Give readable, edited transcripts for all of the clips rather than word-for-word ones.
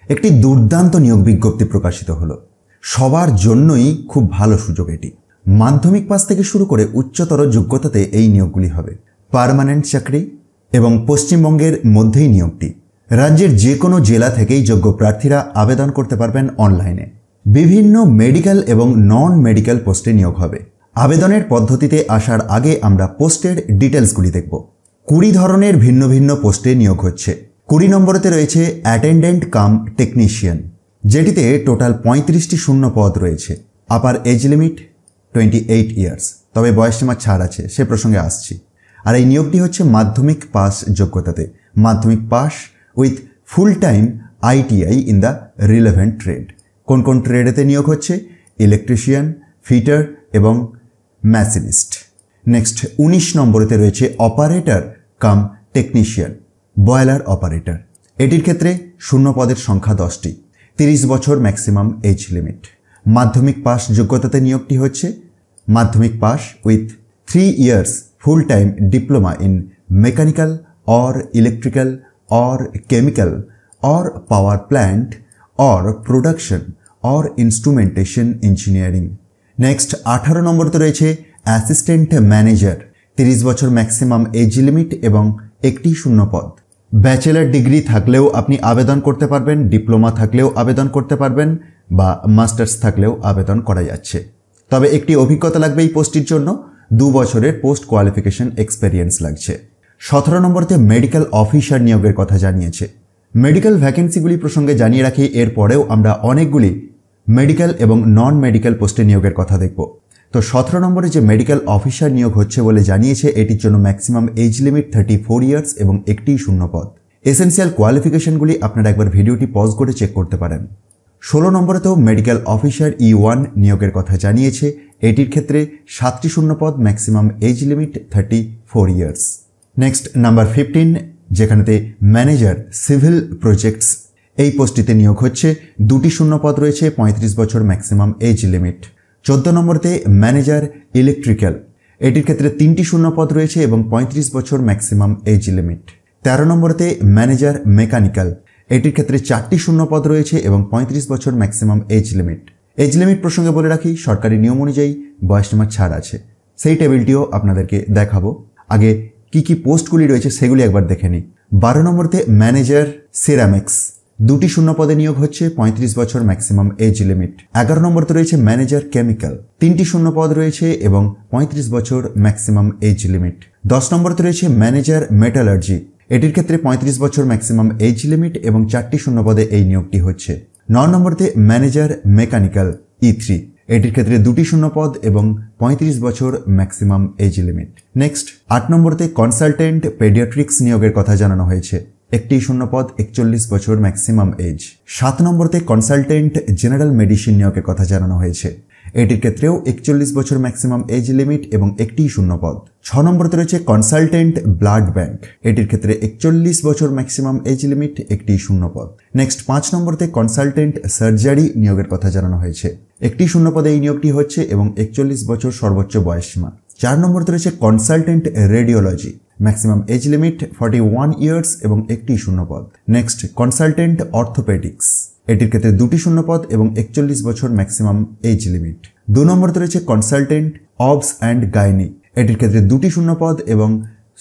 একটি দুর্দান্ত নিয়োগ বিজ্ঞপ্তি প্রকাশিত হলো। সবার জন্যই খুব ভালো সুযোগ এটি। মাধ্যমিক পাস থেকে শুরু করে উচ্চতর যোগ্যতাতে এই নিয়োগগুলি হবে। পার্মানেন্ট চাকরি এবং পশ্চিমবঙ্গের মধ্যেই নিয়োগটি। রাজ্যের যে কোনো জেলা থেকেই যোগ্য প্রার্থীরা আবেদন করতে পারবেন অনলাইনে। বিভিন্ন মেডিকেল এবং নন মেডিকেল পোস্টে নিয়োগ হবে। আবেদনের পদ্ধতিতে আসার আগে আমরা পোস্টের ডিটেলসগুলি দেখব। 20 ধরনের ভিন্ন ভিন্ন পোস্টে নিয়োগ হচ্ছে। 20 নম্বরেতে রয়েছে অ্যাটেন্ডেন্ট কাম টেকনিশিয়ান, যেটিতে টোটাল 35টি শূন্য পদ রয়েছে। আপার এজ লিমিট 28 ইয়ার্স, তবে বয়সসীমা ছাড় আছে, সে প্রসঙ্গে আসছি। আর এই নিয়োগটি হচ্ছে মাধ্যমিক পাস যোগ্যতাতে, মাধ্যমিক pass with full time ITI in the relevant trade. কোন কোন ট্রেডেতে নিয়োগ হচ্ছে? ইলেকট্রিশিয়ান, ফিটার এবং ম্যাশিনিস্ট। নেক্সট 19 নম্বরেতে রয়েছে operator cum technician, boiler operator. এটির ক্ষেত্রে শূন্য পদের সংখ্যা 10টি, 30 বছর ম্যাক্সিমাম এজ লিমিট। মাধ্যমিক পাস যোগ্যতাতে নিয়োগটি হচ্ছে মাধ্যমিক pass with 3 years full time diploma in mechanical or electrical or chemical or power plant or production or instrumentation engineering. Next 18 নম্বরতে রয়েছে অ্যাসিস্ট্যান্ট ম্যানেজার, 30 বছর ম্যাক্সিমাম এজ লিমিট এবং একটি শূন্য পদ। ব্যাচেলার ডিগ্রি থাকলেও আপনি আবেদন করতে পারবেন, ডিপ্লোমা থাকলেও আবেদন করতে পারবেন, বা মাস্টার্স থাকলেও আবেদন করা যাচ্ছে। তবে একটি অভিজ্ঞতা লাগবে এই পোস্টটির জন্য, 2 বছরের পোস্ট কোয়ালিফিকেশন এক্সপেরিয়েন্স লাগছে। 17 নম্বরতে মেডিকেল অফিসার নিয়োগের কথা জানিয়েছে। মেডিকেল ভ্যাকেন্সিগুলি প্রসঙ্গে জানিয়ে রাখি, এরপরেও আমরা অনেকগুলি মেডিকেল এবং নন মেডিকেল পোস্টে নিয়োগের কথা দেখব। তো 17 নম্বরে যে মেডিকেল অফিসার নিয়োগ হচ্ছে বলে জানিয়েছে, এটির জন্য ম্যাক্সিমাম এজ লিমিট 34 ইয়ার্স এবং একটি শূন্য পদ। এসেন্সিয়াল কোয়ালিফিকেশনগুলি আপনারা একবার ভিডিওটি পজ করে চেক করতে পারেন। 16 নম্বরেতেও মেডিকেল অফিসার E1 নিয়োগের কথা জানিয়েছে। এটির ক্ষেত্রে 7টি শূন্য পদ, maximum age limit 34 years. Next number 15, যেখানেতে ম্যানেজার সিভিল প্রজেক্টস, এই পোস্টটিতে নিয়োগ হচ্ছে। 2টি শূন্য পদ রয়েছে, 35 বছর ম্যাক্সিমাম এজ লিমিট। 14 নম্বরতে ম্যানেজার ইলেকট্রিক্যাল, এটির ক্ষেত্রে 3টি শূন্য পদ রয়েছে এবং 35 বছর ম্যাক্সিমাম এজ লিমিট। 13 নম্বরতে ম্যানেজার মেকানিক্যাল, এটির ক্ষেত্রে 4টি শূন্য পদ রয়েছে এবং 35 বছর maximum age limit. Age limit প্রসঙ্গে বলে রাখি, সরকারি নিয়ম অনুযায়ী বয়সসীমা ছাড় আছে, সেই টেবিলটিও আপনাদেরকে দেখাবো। আগে কি কি পোস্টগুলি রয়েছে সেগুলি একবার দেখে নিই। 12 নম্বরতে ম্যানেজার সিরামিক্স, 2টি শূন্য পদে নিয়োগ হচ্ছে, 35 বছর ম্যাক্সিমাম এজ লিমিট। 11 নম্বরতে রয়েছে ম্যানেজার কেমিক্যাল, 3টি শূন্য পদ রয়েছে এবং 35 বছর ম্যাক্সিমাম এজ লিমিট। 10 নম্বরতে রয়েছে ম্যানেজার মেটালার্জি, এটির ক্ষেত্রে 35 বছর ম্যাক্সিমাম এজ লিমিট এবং 4টি শূন্য পদে এই নিয়োগটি হচ্ছে। 9 নম্বরতে ম্যানেজার মেকানিক্যাল E3, এটির ক্ষেত্রে 2টি শূন্য পদ এবং 35 বছর ম্যাক্সিমাম এজ লিমিট। নেক্সট 8 নম্বরতে কনসালটেন্ট পেডিয়াট্রিক্স নিয়োগের কথা জানানো হয়েছে। একটি শূন্য পদ, 41 বছর ম্যাক্সিমাম এজ। 7 নম্বরতে কনসালটেন্ট জেনারেল মেডিসিন নিয়োগের কথা জানানো হয়েছে। এটির ক্ষেত্রেও 41 বছর ম্যাক্সিমাম এজ লিমিট এবং একটি শূন্য পদ। 6 নম্বরতে রয়েছে কনসালটেন্ট ব্লাড ব্যাংক, এটির ক্ষেত্রে 41 বছর ম্যাক্সিমাম এজ লিমিট, একটি শূন্য পদ। নেক্সট 5 নম্বরতে কনসালটেন্ট সার্জারি নিয়োগের কথা জানানো হয়েছে। একটি শূন্য পদে এই নিয়োগটি হচ্ছে এবং 41 বছর সর্বোচ্চ বয়সসীমা। 4 নম্বরতে রয়েছে consultant radiology, maximum age limit 41 years এবং একটি শূন্য পদ। নেক্সট কনসালটেন্ট অর্থোপেডিক্স, এটির ক্ষেত্রে 2টি শূন্য পদ এবং 41 বছর ম্যাক্সিমাম এজ লিমিট। 2 নম্বরতে রয়েছে কনসালটেন্ট অবস অ্যান্ড গাইনি, এটির ক্ষেত্রে 2টি শূন্য পদ এবং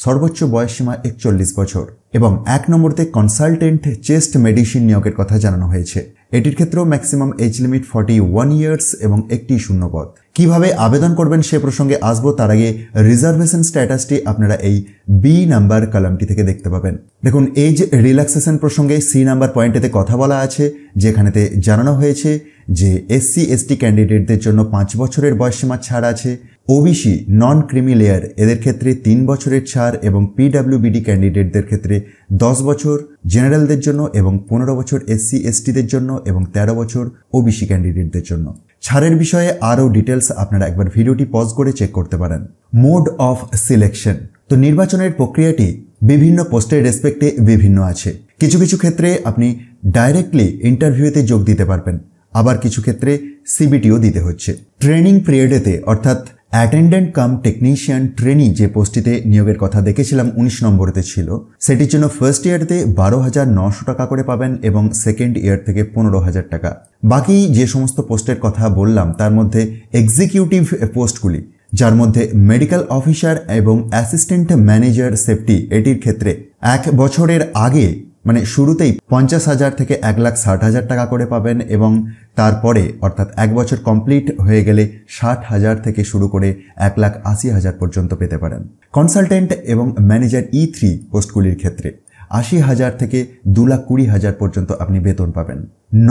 সর্বোচ্চ বয়সসীমা 41 বছর। এবং 1 নম্বরতে কনসালটেন্ট চেস্ট মেডিসিন নিয়োগের কথা জানানো হয়েছে। এটির ক্ষেত্রেও ম্যাক্সিমাম এজ লিমিট 41 ইয়ার্স এবং একটি শূন্য পদ। কিভাবে আবেদন করবেন সে প্রসঙ্গে আসবো, তার আগে রিজার্ভেশন স্ট্যাটাসটি আপনারা এই বি নাম্বার কলামটি থেকে দেখতে পাবেন। দেখুন, এজ রিল্যাক্সেশন প্রসঙ্গে সি নাম্বার পয়েন্টেতে কথা বলা আছে, যেখানেতে জানানো হয়েছে যে SC/ST ক্যান্ডিডেটদের জন্য 5 বছরের বয়সসীমা ছাড় আছে। ওবিসি নন ক্রিমি লেয়ার, এদের ক্ষেত্রে 3 বছরের ছাড় এবং PWBD ক্যান্ডিডেটদের ক্ষেত্রে 10 বছর, জেনারেলদের জন্য এবং 15 বছর SC/STদের জন্য এবং 13 বছর ওবিসি ক্যান্ডিডেটদের জন্য। ছাড়ের বিষয়ে আরও ডিটেলস আপনারা একবার ভিডিওটি পজ করে চেক করতে পারেন। মোড অফ সিলেকশন, তো নির্বাচনের প্রক্রিয়াটি বিভিন্ন পোস্টের রেসপেক্টে বিভিন্ন আছে। কিছু কিছু ক্ষেত্রে আপনি ডাইরেক্টলি ইন্টারভিউতে যোগ দিতে পারবেন, আবার কিছু ক্ষেত্রে CBTও দিতে হচ্ছে। ট্রেনিং পিরিয়ডেতে অর্থাৎ অ্যাটেন্ডেন্ট কাম টেকনিশিয়ান ট্রেনি যে পোস্টটিতে নিয়োগের কথা দেখেছিলাম 19 নম্বরেতে ছিল, সেটির জন্য ফার্স্ট ইয়ারতে 12,900 টাকা করে পাবেন এবং সেকেন্ড ইয়ার থেকে 15,000 টাকা। বাকি যে সমস্ত পোস্টের কথা বললাম তার মধ্যে এক্সিকিউটিভ পোস্টগুলি, যার মধ্যে মেডিকেল অফিসার এবং অ্যাসিস্ট্যান্ট ম্যানেজার সেফটি, এটির ক্ষেত্রে 1 বছরের আগে মানে শুরুতেই 50,000 থেকে 1,60,000 টাকা করে পাবেন এবং তারপরে অর্থাৎ 1 বছর কমপ্লিট হয়ে গেলে 60,000 থেকে শুরু করে 1,80,000 পর্যন্ত পেতে পারেন। কনসালটেন্ট এবং ম্যানেজার E3 পোস্টগুলির ক্ষেত্রে 80,000 থেকে 2,20,000 পর্যন্ত আপনি বেতন পাবেন।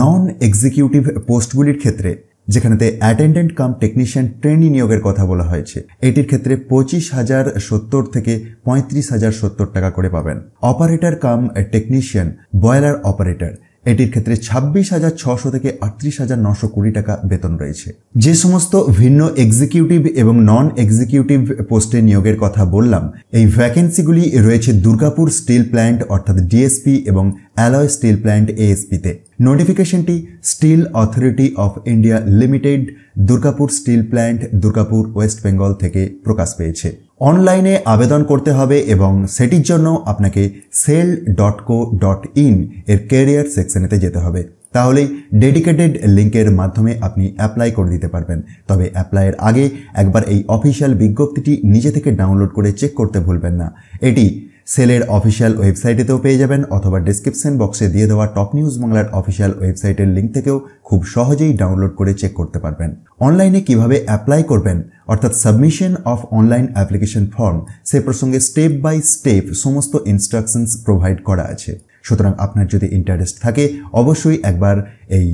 নন এক্সিকিউটিভ পোস্টগুলির ক্ষেত্রে, যেখানেতে অ্যাটেন্ডেন্ট কাম টেকনিশিয়ান ট্রেনি নিয়োগের কথা বলা হয়েছে, এটির ক্ষেত্রে 25,070 থেকে 35,070 টাকা করে পাবেন। Operator cum technician boiler operator, এটির ক্ষেত্রে 26,600 থেকে 38,920 টাকা বেতন রয়েছে। যে সমস্ত ভিন্ন এক্সিকিউটিভ এবং নন এক্সিকিউটিভ পোস্টে নিয়োগের কথা বললাম, এই ভ্যাকেন্সিগুলি রয়েছে দুর্গাপুর স্টিল প্ল্যান্ট অর্থাৎ ডিএসপি এবং অ্যালয় স্টিল প্ল্যান্ট এএসপিতে। নোটিফিকেশনটি steel authority of India limited, Durgapur steel plant, Durgapur, West Bengal থেকে প্রকাশ পেয়েছে। অনলাইনে আবেদন করতে হবে এবং সেটির জন্য আপনাকে sel.co.in এর ক্যারিয়ার সেকশনেতে যেতে হবে। তাহলেই ডেডিকেটেড লিঙ্কের মাধ্যমে আপনি অ্যাপ্লাই করে দিতে পারবেন। তবে অ্যাপ্লাইয়ের আগে একবার এই অফিসিয়াল বিজ্ঞপ্তিটি নিজে থেকে ডাউনলোড করে চেক করতে ভুলবেন না। এটি সেলের অফিসিয়াল ওয়েবসাইটেতেও পেয়ে যাবেন অথবা ডেসক্রিপশন বক্সে দিয়ে দেওয়া টপ নিউজ বাংলার অফিসিয়াল ওয়েবসাইটের লিঙ্ক থেকেও খুব সহজেই ডাউনলোড করে চেক করতে পারবেন। অনলাইনে কিভাবে অ্যাপ্লাই করবেন অর্থাৎ submission of online application form, সে প্রসঙ্গে স্টেপ বাই স্টেপ সমস্ত ইনস্ট্রাকশনস প্রোভাইড করা আছে। সুতরাং আপনার যদি ইন্টারেস্ট থাকে অবশ্যই একবার এই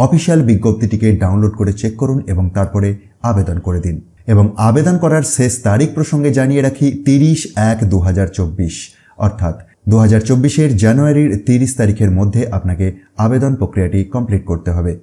অফিসিয়াল বিজ্ঞপ্তিটিকে ডাউনলোড করে চেক করুন এবং তারপরে আবেদন করে দিন। এবং আবেদন করার শেষ তারিখ প্রসঙ্গে জানিয়ে রাখি 30/1/2024, অর্থাৎ 2024-এর জানুয়ারির 30 তারিখের মধ্যে আপনাকে আবেদন প্রক্রিয়াটি কমপ্লিট করতে হবে।